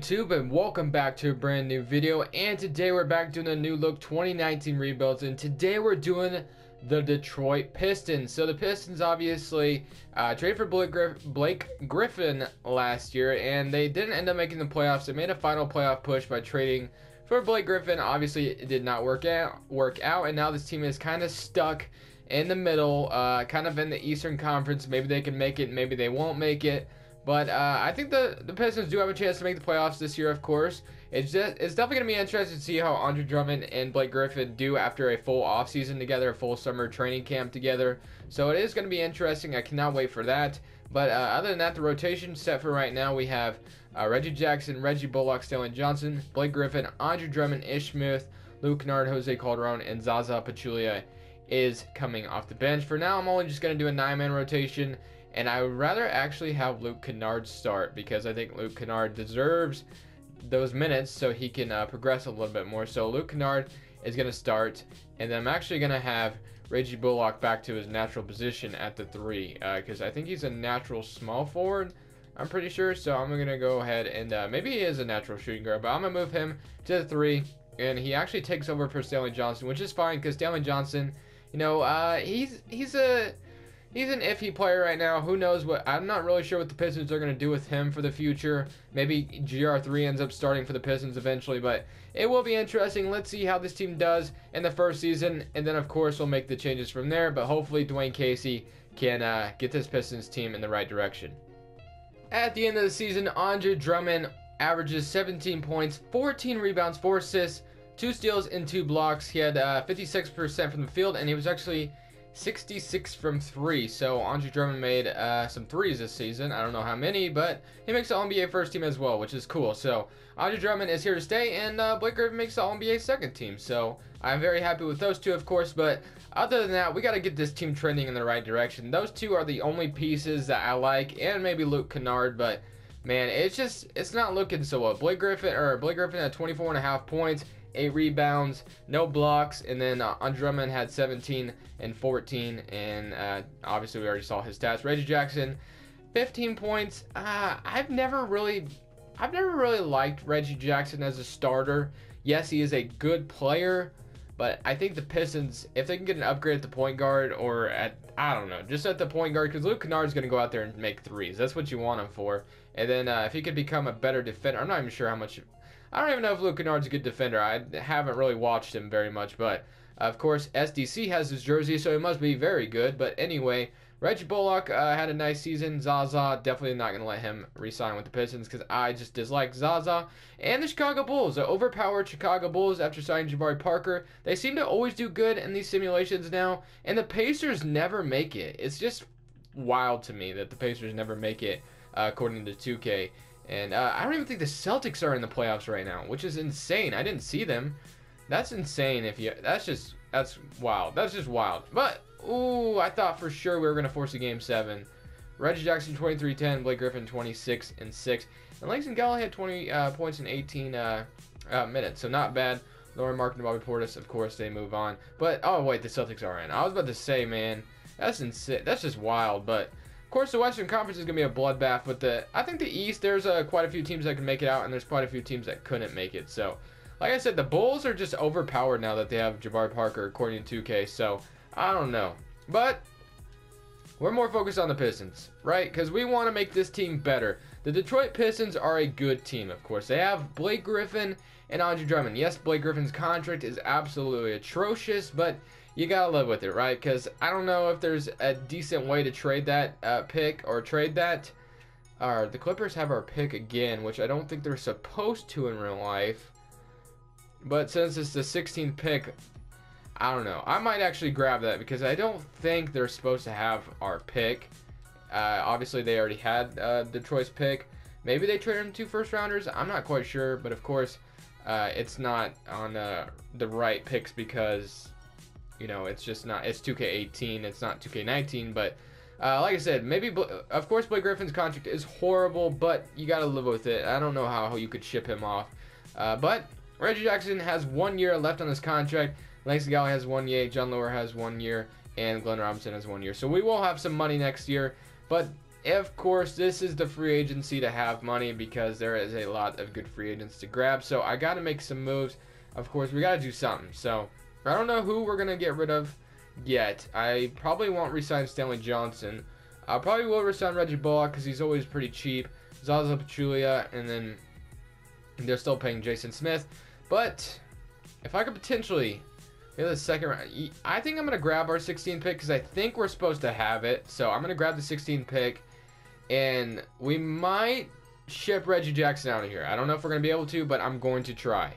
YouTube, and welcome back to a brand new video. And today we're back doing a new look 2019 rebuilds, and today we're doing the Detroit Pistons. So the Pistons obviously traded for Blake Griffin last year, and they didn't end up making the playoffs. They made a final playoff push by trading for Blake Griffin. Obviously it did not work out, and now this team is kind of stuck in the middle, kind of in the Eastern Conference. Maybe they can make it, maybe they won't make it. But I think the Pistons do have a chance to make the playoffs this year, of course. It's definitely going to be interesting to see how Andre Drummond and Blake Griffin do after a full offseason together, a full summer training camp together. So it is going to be interesting. I cannot wait for that. But other than that, the rotation set for right now, we have Reggie Jackson, Reggie Bullock, Stanley Johnson, Blake Griffin, Andre Drummond, Ish Smith, Luke Kennard, Jose Calderon, and Zaza Pachulia is coming off the bench. For now, I'm only just going to do a 9-man rotation. And I would rather actually have Luke Kennard start, because I think Luke Kennard deserves those minutes so he can progress a little bit more. So Luke Kennard is going to start, and then I'm actually going to have Reggie Bullock back to his natural position at the 3, because I think he's a natural small forward, I'm pretty sure. So I'm going to go ahead and maybe he is a natural shooting guard, but I'm going to move him to the 3, and he actually takes over for Stanley Johnson, which is fine because Stanley Johnson, you know, he's an iffy player right now. Who knows what? I'm not really sure what the Pistons are going to do with him for the future. Maybe GR3 ends up starting for the Pistons eventually, but it will be interesting. Let's see how this team does in the first season, and then of course we'll make the changes from there. But hopefully Dwayne Casey can get this Pistons team in the right direction. At the end of the season, Andre Drummond averages 17 points, 14 rebounds, 4 assists, 2 steals, and 2 blocks. He had 56% from the field, and he was actually 66 from 3. So Andre Drummond made some threes this season. I don't know how many, but he makes the All-NBA first team as well, which is cool. So Andre Drummond is here to stay, and Blake Griffin makes the All-NBA second team. So I'm very happy with those two, of course. But other than that, we got to get this team trending in the right direction. Those two are the only pieces that I like, and maybe Luke Kennard. But man, it's not looking so well. Blake Griffin had 24.5 points. 8 rebounds, no blocks, and then Andre Drummond had 17 and 14, and obviously we already saw his stats. Reggie Jackson, 15 points. I've never really liked Reggie Jackson as a starter. Yes, he is a good player, but I think the Pistons, if they can get an upgrade at the point guard, or I don't know, just at the point guard, because Luke Kennard is going to go out there and make threes. That's what you want him for. And then if he could become a better defender, I'm not even sure how much. I don't even know if Luke Kennard's a good defender. I haven't really watched him very much, but of course SDC has his jersey, so he must be very good. But anyway, Reggie Bullock had a nice season. Zaza, definitely not going to let him re-sign with the Pistons because I just dislike Zaza. And the Chicago Bulls, the overpowered Chicago Bulls after signing Jabari Parker. They seem to always do good in these simulations now, and the Pacers never make it. It's just wild to me that the Pacers never make it according to 2K. And I don't even think the Celtics are in the playoffs right now, which is insane. I didn't see them. That's insane. That's wild. That's just wild. But ooh, I thought for sure we were gonna force a game 7. Reggie Jackson 23-10, Blake Griffin 26 and 6, and Langston Galloway had 20 points in 18 minutes, so not bad. Lauren Mark and Bobby Portis, of course, they move on. But oh wait, the Celtics are in. I was about to say, man, that's insane. That's just wild. But of course, the Western Conference is going to be a bloodbath, but I think the East, there's quite a few teams that can make it out, and there's quite a few teams that couldn't make it. So, like I said, the Bulls are just overpowered now that they have Jabari Parker, according to 2K, so I don't know. But we're more focused on the Pistons, right? Because we want to make this team better. The Detroit Pistons are a good team, of course. They have Blake Griffin and Andre Drummond. Yes, Blake Griffin's contract is absolutely atrocious, but you gotta live with it, right? Because I don't know if there's a decent way to trade that pick or trade that. The Clippers have our pick again, which I don't think they're supposed to in real life. But since it's the 16th pick, I don't know. I might actually grab that because I don't think they're supposed to have our pick. Obviously, they already had Detroit's pick. Maybe they traded them 2 first-rounders. I'm not quite sure, but of course, it's not on the right picks because, you know, it's just not. It's 2K18. It's not 2K19. But like I said, maybe of course Blake Griffin's contract is horrible, but you got to live with it. I don't know how you could ship him off. But Reggie Jackson has 1 year left on his contract. Langston Galloway has 1 year. John Lower has 1 year, and Glenn Robinson has 1 year. So we will have some money next year. But of course, this is the free agency to have money because there is a lot of good free agents to grab. So I got to make some moves. Of course, we got to do something. So I don't know who we're going to get rid of yet. I probably won't resign Stanley Johnson. I probably will resign Reggie Bullock because he's always pretty cheap. Zaza Pachulia, and then they're still paying Jason Smith. But if I could potentially get the second round, I think I'm going to grab our 16th pick because I think we're supposed to have it. So I'm going to grab the 16th pick, and we might ship Reggie Jackson out of here. I don't know if we're going to be able to, but I'm going to try.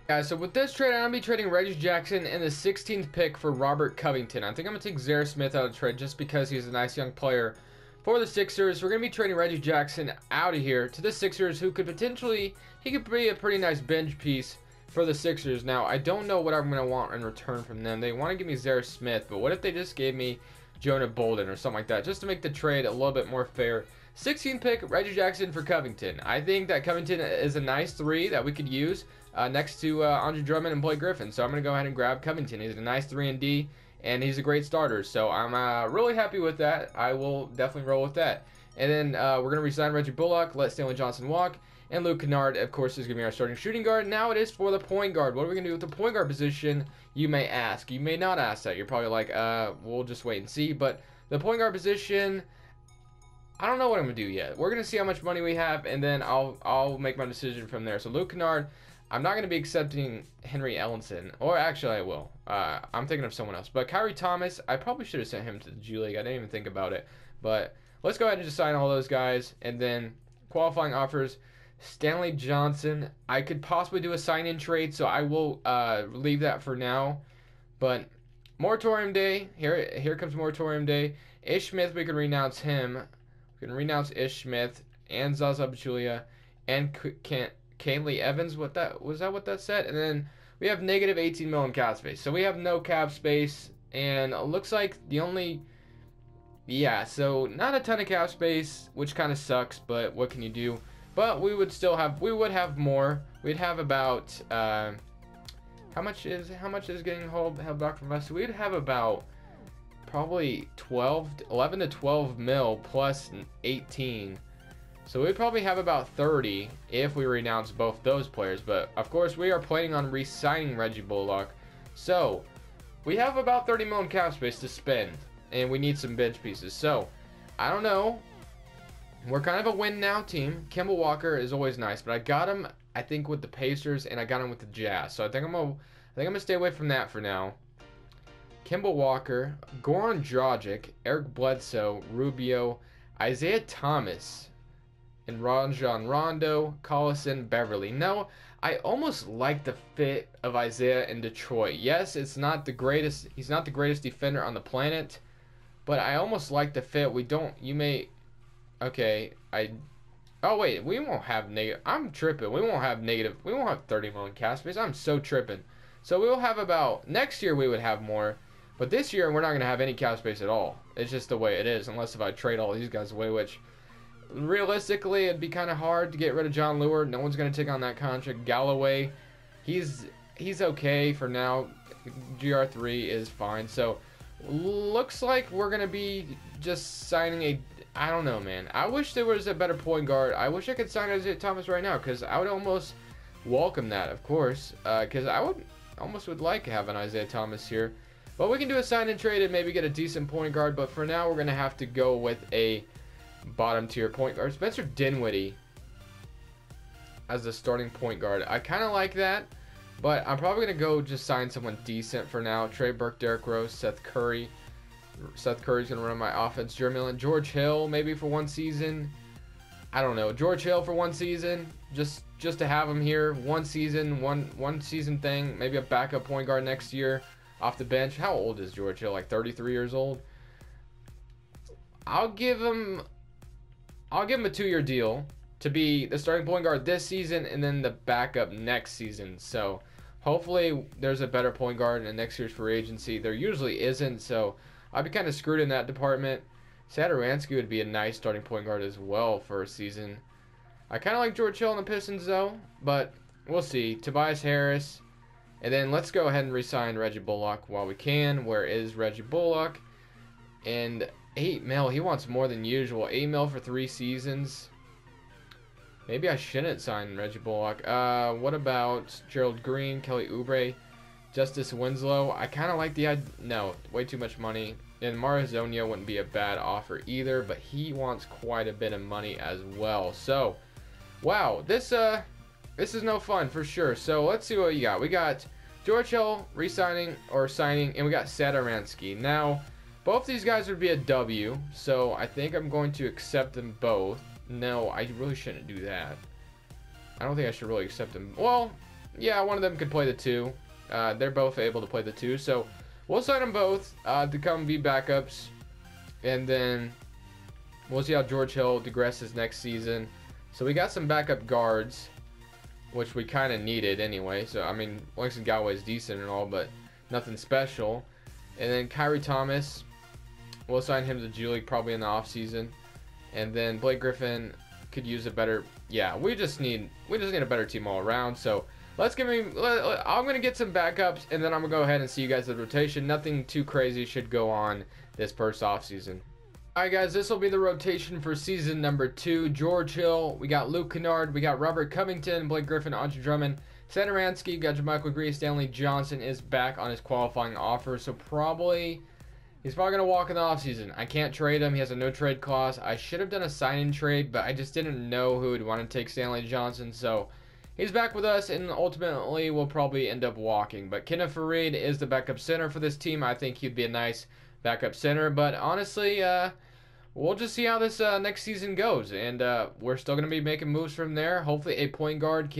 Guys, so with this trade, I'm going to be trading Reggie Jackson and the 16th pick for Robert Covington. I think I'm going to take Zaire Smith out of the trade just because he's a nice young player for the Sixers. We're going to be trading Reggie Jackson out of here to the Sixers, who could potentially, he could be a pretty nice bench piece for the Sixers. Now, I don't know what I'm going to want in return from them. They want to give me Zaire Smith, but what if they just gave me Jonah Bolden or something like that, just to make the trade a little bit more fair. 16th pick, Reggie Jackson for Covington. I think that Covington is a nice 3 that we could use next to Andre Drummond and Blake Griffin. So I'm going to go ahead and grab Covington. He's a nice 3 and D, and he's a great starter. So I'm really happy with that. I will definitely roll with that. And then we're going to resign Reggie Bullock, let Stanley Johnson walk, and Luke Kennard, of course, is going to be our starting shooting guard. Now it is for the point guard. What are we going to do with the point guard position? You may ask. You may not ask that. You're probably like, we'll just wait and see. But the point guard position, I don't know what I'm going to do yet. We're going to see how much money we have, and then I'll make my decision from there. So Luke Kennard, I'm not going to be accepting Henry Ellenson. Or actually, I will. I'm thinking of someone else. But Kyrie Thomas, I probably should have sent him to the G League. I didn't even think about it. But let's go ahead and just sign all those guys. And then qualifying offers, Stanley Johnson. I could possibly do a sign-in trade, so I will leave that for now. But moratorium day. Here comes moratorium day. Ish Smith, we can renounce him. We can renounce Ish Smith and Zaza Pachulia and Kaylee Evans. Was that what that said? And then we have negative 18 million cap space. So we have no cap space, and it looks like the only, yeah, so not a ton of cap space, which kind of sucks, but what can you do? But we would have more. We'd have about how much is getting held back from us? We'd have about probably 11 to 12 mil plus 18. So we'd probably have about 30 if we renounce both those players. But of course, we are planning on re-signing Reggie Bullock. So we have about 30 million cap space to spend, and we need some bench pieces. So I don't know. We're kind of a win now team. Kemba Walker is always nice, but I got him, I think, with the Pacers, and I got him with the Jazz. So I think I'm gonna stay away from that for now. Kemba Walker, Goran Dragic, Eric Bledsoe, Rubio, Isaiah Thomas, and Rajon Rondo, Collison, Beverly. No, I almost like the fit of Isaiah in Detroit. Yes, it's not the greatest. He's not the greatest defender on the planet, but I almost like the fit. Okay, oh wait, we won't have negative. I'm tripping. We won't have 30 million cap space. I'm so tripping. So we will have about, next year we would have more, but this year we're not going to have any cap space at all. It's just the way it is, unless if I trade all these guys away, which realistically it'd be kind of hard to get rid of John Lure. No one's going to take on that contract. Galloway, he's okay for now. GR3 is fine. So looks like we're going to be just signing I don't know, man. I wish there was a better point guard. I wish I could sign Isaiah Thomas right now, because I would almost welcome that, of course, because I would like having Isaiah Thomas here. But we can do a sign and trade and maybe get a decent point guard, but for now we're going to have to go with a bottom tier point guard. Spencer Dinwiddie as the starting point guard. I kind of like that, but I'm probably going to go just sign someone decent for now. Trey Burke, Derrick Rose, Seth Curry. Seth Curry's going to run my offense. Jeremy Lin, George Hill maybe for one season. I don't know. George Hill for one season. Just to have him here. One season, one season thing. Maybe a backup point guard next year off the bench. How old is George Hill? Like 33 years old? I'll give him a 2-year deal to be the starting point guard this season and then the backup next season. So hopefully there's a better point guard in next year's free agency. There usually isn't, so I'd be kind of screwed in that department. Satoransky would be a nice starting point guard as well for a season. I kind of like George Hill and the Pistons, though, but we'll see. Tobias Harris. And then let's go ahead and re-sign Reggie Bullock while we can. Where is Reggie Bullock? And 8 mil, he wants more than usual. 8 mil for 3 seasons. Maybe I shouldn't sign Reggie Bullock. What about Gerald Green, Kelly Oubre, Justice Winslow? I kind of like the idea. No, way too much money. And Marzonio wouldn't be a bad offer either, but he wants quite a bit of money as well. So, wow, this is no fun for sure. So let's see what you got. We got George Hill re-signing or signing, and we got Satoransky. Now, both these guys would be a W, so I think I'm going to accept them both. No, I really shouldn't do that. I don't think I should really accept them. Well, yeah, one of them could play the 2. They're both able to play the 2, so we'll sign them both to come be backups, and then we'll see how George Hill digresses next season. So we got some backup guards, which we kind of needed anyway. So, I mean, Langston Galloway is decent and all, but nothing special. And then Kyrie Thomas, we'll sign him to G League probably in the offseason. And then Blake Griffin could use a better, yeah, we just need a better team all around. So I'm gonna get some backups, and then I'm gonna go ahead and see you guys at the rotation. Nothing too crazy should go on this first offseason. Alright guys, this will be the rotation for season number 2. George Hill, we got Luke Kennard, we got Robert Covington, Blake Griffin, Andre Drummond, Satoransky, got JaMychal Green. Stanley Johnson is back on his qualifying offer, so he's probably going to walk in the offseason. I can't trade him. He has a no-trade clause. I should have done a sign-in trade, but I just didn't know who would want to take Stanley Johnson. So he's back with us, and ultimately we'll probably end up walking. But Kenneth Faried is the backup center for this team. I think he'd be a nice backup center. But honestly, we'll just see how this next season goes. And we're still going to be making moves from there. Hopefully a point guard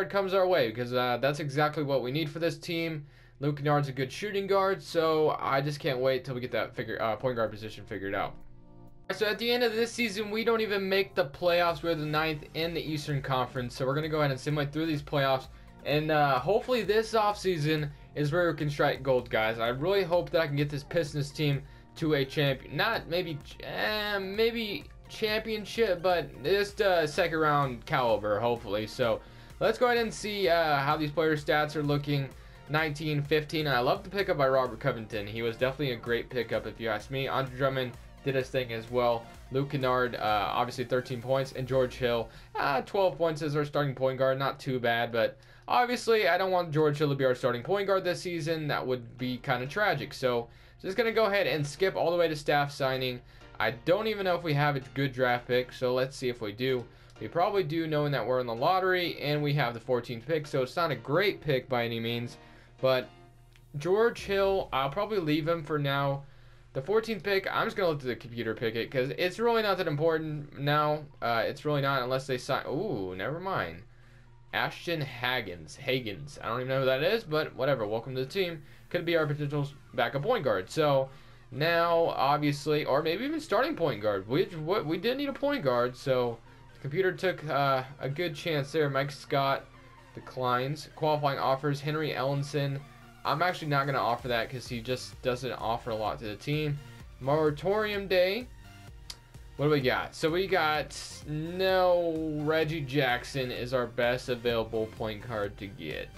comes our way, because that's exactly what we need for this team. Luke Kennard's a good shooting guard, so I just can't wait till we get that point guard position figured out. So at the end of this season, we don't even make the playoffs. We're the 9th in the Eastern Conference, so we're going to go ahead and simulate through these playoffs. And hopefully this offseason is where we can strike gold, guys. I really hope that I can get this Pistons team to a champion. Not maybe championship, but just second round caliber, hopefully. So let's go ahead and see how these players' stats are looking. 19, 15, and I love the pickup by Robert Covington. He was definitely a great pickup if you ask me. Andre Drummond did his thing as well. Luke Kennard, obviously 13 points, and George Hill, 12 points as our starting point guard. Not too bad, but obviously I don't want George Hill to be our starting point guard this season. That would be kind of tragic. So just going to go ahead and skip all the way to staff signing. I don't even know if we have a good draft pick, so let's see if we do. We probably do, knowing that we're in the lottery and we have the 14th pick, so it's not a great pick by any means. But George Hill, I'll probably leave him for now. The 14th pick, I'm just going to let the computer pick it, because it's really not that important now. It's really not, unless they sign. Ooh, never mind. Ashton Hagens. I don't even know who that is, but whatever. Welcome to the team. Could be our potential backup point guard. So now, obviously, or maybe even starting point guard. We did need a point guard, so the computer took a good chance there. Mike Scott declines. Qualifying offers, Henry Ellenson. I'm actually not going to offer that because he just doesn't offer a lot to the team. Moratorium day. What do we got? So we got Reggie Jackson is our best available point guard to get.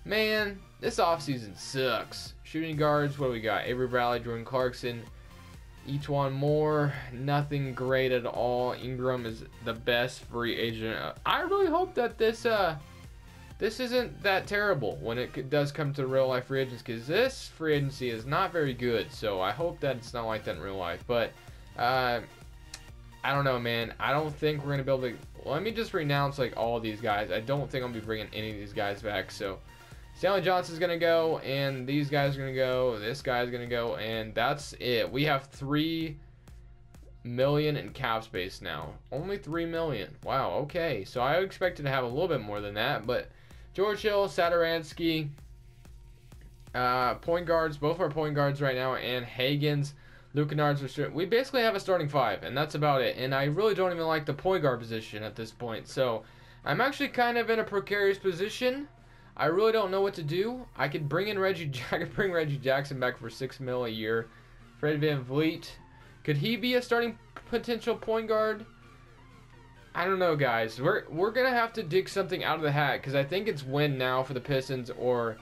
Man, this offseason sucks. Shooting guards, what do we got? Avery Bradley, Jordan Clarkson, Etuan Moore, nothing great at all. Ingram is the best free agent. I really hope that this isn't that terrible when it does come to real life free agents, because this free agency is not very good. So I hope that it's not like that in real life. But I don't know, man. I don't think we're gonna be able to. Let me just renounce like all of these guys. I don't think I'm gonna be bringing any of these guys back. So Stanley Johnson's gonna go, and these guys are gonna go. This guy's gonna go, and that's it. We have $3 million in cap space now. Only $3 million. Wow. Okay. So I expected to have a little bit more than that, but George Hill, Satoransky, point guards, both our point guards right now, and Hagens, Luke Kennard's. We basically have a starting 5, and that's about it. And I really don't even like the point guard position at this point. So I'm actually kind of in a precarious position. I really don't know what to do. I could bring Reggie Jackson back for $6 million a year. Fred VanVleet, could he be a starting potential point guard? I don't know, guys. We're gonna have to dig something out of the hat, because I think it's win now for the Pistons or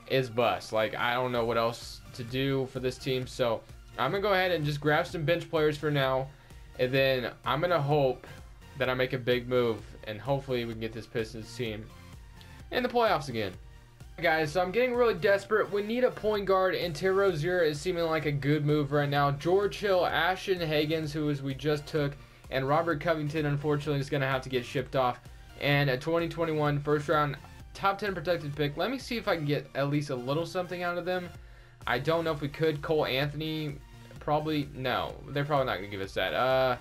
is bust. Like, I don't know what else to do for this team. So I'm going to go ahead and just grab some bench players for now. And then I'm going to hope that I make a big move. And hopefully we can get this Pistons team in the playoffs again. Guys, so I'm getting really desperate. We need a point guard, and Terry Rozier is seeming like a good move right now. George Hill, Ashton Higgins, who we just took, and Robert Covington, unfortunately, is going to have to get shipped off. And a 2021 first round top 10 protected pick. Let me see if I can get at least a little something out of them. I don't know if we could. Cole Anthony, probably no. They're probably not going to give us that.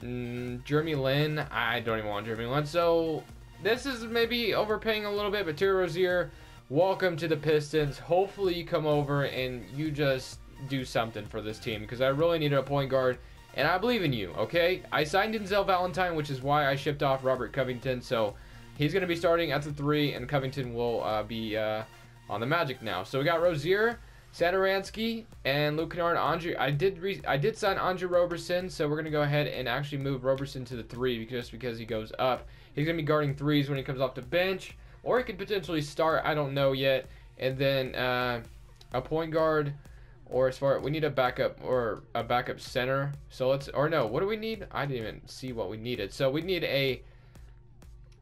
Jeremy Lin, I don't even want Jeremy Lin. So this is maybe overpaying a little bit, but Terry Rozier, welcome to the Pistons. Hopefully you come over and you just do something for this team, because I really needed a point guard, and I believe in you, okay? I signed Denzel Valentine, which is why I shipped off Robert Covington, so he's going to be starting at the 3, and Covington will be on the Magic now. So we got Rozier, Satoransky, and Luke Kennard. I did sign Andre Roberson, so we're going to go ahead and actually move Roberson to the 3 just because he goes up. He's going to be guarding 3s when he comes off the bench, or he could potentially start. I don't know yet. And then a point guard, or we need a backup center. So what do we need? I didn't even see what we needed. So we need a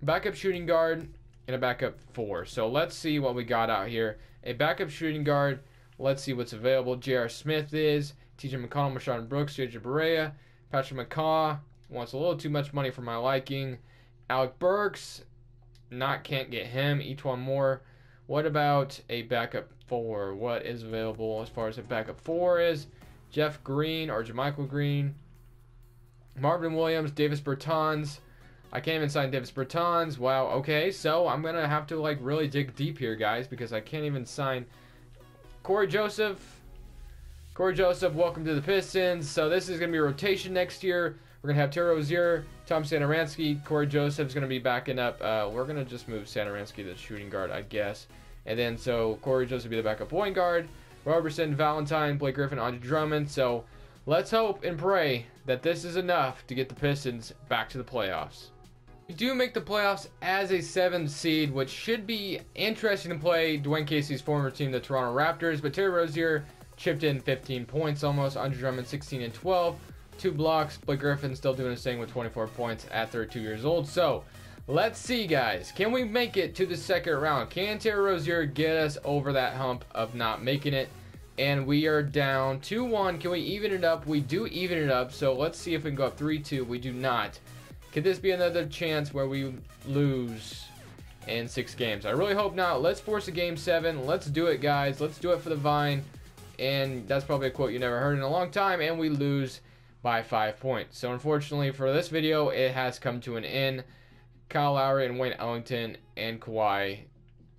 backup shooting guard and a backup 4. So let's see what we got out here. A backup shooting guard. Let's see what's available. J.R. Smith is. T.J. McConnell, Marshawn Brooks, J.J. Barea. Patrick McCaw wants a little too much money for my liking. Alec Burks, can't get him. Each one more. What about a backup 4? What is available as far as a backup 4 is? Jeff Green or Jermichael Green. Marvin Williams, Davis Bertans. I can't even sign Davis Bertans. Wow, okay. So I'm going to have to really dig deep here, guys, because I can't even sign Corey Joseph. Corey Joseph, welcome to the Pistons. So this is going to be a rotation next year. We're going to have Terry Rozier, Tom Satoransky, Corey Joseph's going to be backing up. We're going to just move Satoransky to the shooting guard, I guess. And then so Corey Joseph will be the backup point guard. Roberson, Valentine, Blake Griffin, Andre Drummond. So let's hope and pray that this is enough to get the Pistons back to the playoffs. We do make the playoffs as a 7th seed, which should be interesting to play Dwayne Casey's former team, the Toronto Raptors. But Terry Rozier chipped in 15 points almost. Andre Drummond 16 and 12. 2 blocks. Blake Griffin still doing his thing with 24 points at 32 years old. So let's see, guys. Can we make it to the second round? Can Terry Rozier get us over that hump of not making it? And we are down 2-1. Can we even it up? We do even it up. So let's see if we can go up 3-2. We do not. Could this be another chance where we lose in 6 games? I really hope not. Let's force a game 7. Let's do it, guys. Let's do it for the Vine. And that's probably a quote you never heard in a long time. And we lose by 5 points. So unfortunately for this video, it has come to an end. Kyle Lowry and Wayne Ellington and Kawhi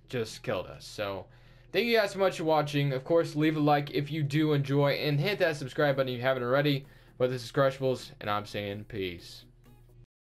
just killed us. So thank you guys so much for watching. Of course, leave a like if you do enjoy, and hit that subscribe button if you haven't already. But this is Crushables, and I'm saying peace.